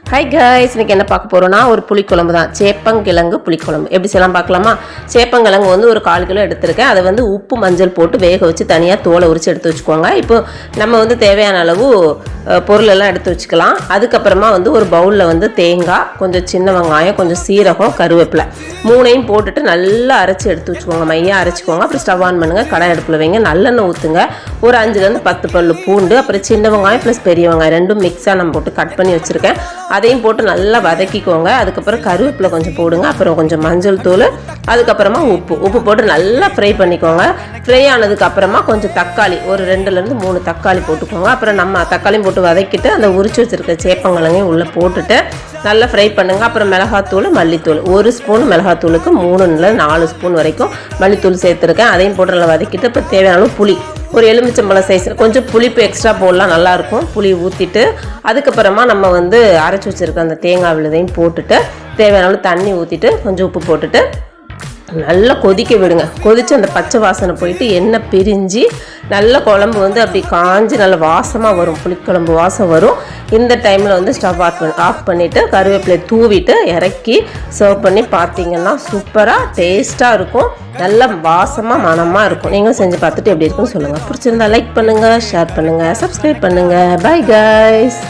Hi guys, இன்றைக்கி என்ன பார்க்க போகிறோன்னா ஒரு புளிக்குழம்பு தான். சேப்பங்கிழங்கு புளிக்குழம்பு எப்படி செய்யலாம் பார்க்கலாமா? சேப்பங்கிழங்கு வந்து ஒரு 1/4 கிலோ எடுத்திருக்கேன். அதை வந்து உப்பு மஞ்சள் போட்டு வேக வச்சு தனியாக தோலை உரித்து எடுத்து வச்சுக்கோங்க. இப்போ நம்ம வந்து தேவையான அளவு பொருளெல்லாம் எடுத்து வச்சுக்கலாம். அதுக்கப்புறமா வந்து ஒரு பவுலில் வந்து தேங்காய், கொஞ்சம் சின்ன வெங்காயம், கொஞ்சம் சீரகம், கருவேப்பிலை 3ஐயும் போட்டுட்டு நல்லா அரைச்சி எடுத்து வச்சுக்கோங்க. மையாக அரைச்சிக்கோங்க. அப்புறம் ஸ்டவ் ஆன் பண்ணுங்கள். கடாய் அடுப்பில் வைங்க. நல்லெண்ணெய் ஊற்றுங்க. ஒரு 5லேருந்து 10 பல்லு பூண்டு, அப்புறம் சின்ன வெங்காயம் ப்ளஸ் பெரிய வெங்காயம் ரெண்டும் மிக்ஸாக நம்ம போட்டு கட் பண்ணி வச்சுருக்கேன். அதையும் போட்டு நல்லா வதக்கிக்கோங்க. அதுக்கப்புறம் கருவேப்பிலை கொஞ்சம் போடுங்க. அப்புறம் கொஞ்சம் மஞ்சள் தூள், அதுக்கப்புறமா உப்பு போட்டு நல்லா ஃப்ரை பண்ணிக்கோங்க. ஃப்ரை ஆனதுக்கப்புறமா கொஞ்சம் தக்காளி, ஒரு 2லேருந்து 3 தக்காளி போட்டுக்கோங்க. அப்புறம் நம்ம தக்காளியும் போட்டு வதக்கிட்டு அந்த உரிச்சு வச்சுருக்க சேப்பங்கிழங்கையும் உள்ளே போட்டுட்டு நல்லா ஃப்ரை பண்ணுங்கள். அப்புறம் மிளகாத்தூள், மல்லித்தூள் 1 ஸ்பூன் மிளகாத்தூளுக்கு 3-4 ஸ்பூன் வரைக்கும் மல்லித்தூள் சேர்த்துருக்கேன். அதையும் போட்டு நல்லா வதக்கிட்டு இப்போ தேவையான அளவு புளி, ஒரு எலுமிச்சம்பழம் சைஸில் கொஞ்சம் புளிப்பு எக்ஸ்ட்ரா போடலாம், நல்லாயிருக்கும். புளி ஊற்றிட்டு அதுக்கப்புறமா நம்ம வந்து அரைச்சி வச்சுருக்க அந்த தேங்காய் விழுதையும் போட்டுட்டு தேவையான அளவு தண்ணி ஊற்றிட்டு கொஞ்சம் உப்பு போட்டுட்டு நல்லா கொதிக்க விடுங்க. கொதித்து அந்த பச்சை வாசனை போயிட்டு எண்ணெய் பிரிஞ்சு நல்ல குழம்பு வந்து அப்படி காஞ்சி நல்ல வாசமாக வரும், புளிக்குழம்பு வாசம் வரும். இந்த டைமில் வந்து ஸ்டவ் ஆஃப் பண்ணிவிட்டு கருவேப்பிலை தூவிட்டு இறக்கி சர்வ் பண்ணி பார்த்தீங்கன்னா சூப்பராக டேஸ்ட்டாக இருக்கும். நல்ல வாசமாக மணமாக இருக்கும். நீங்களும் செஞ்சு பார்த்துட்டு எப்படி இருக்குன்னு சொல்லுங்கள். பிடிச்சிருந்தா லைக் பண்ணுங்கள், ஷேர் பண்ணுங்கள், சப்ஸ்கிரைப் பண்ணுங்கள். Bye guys.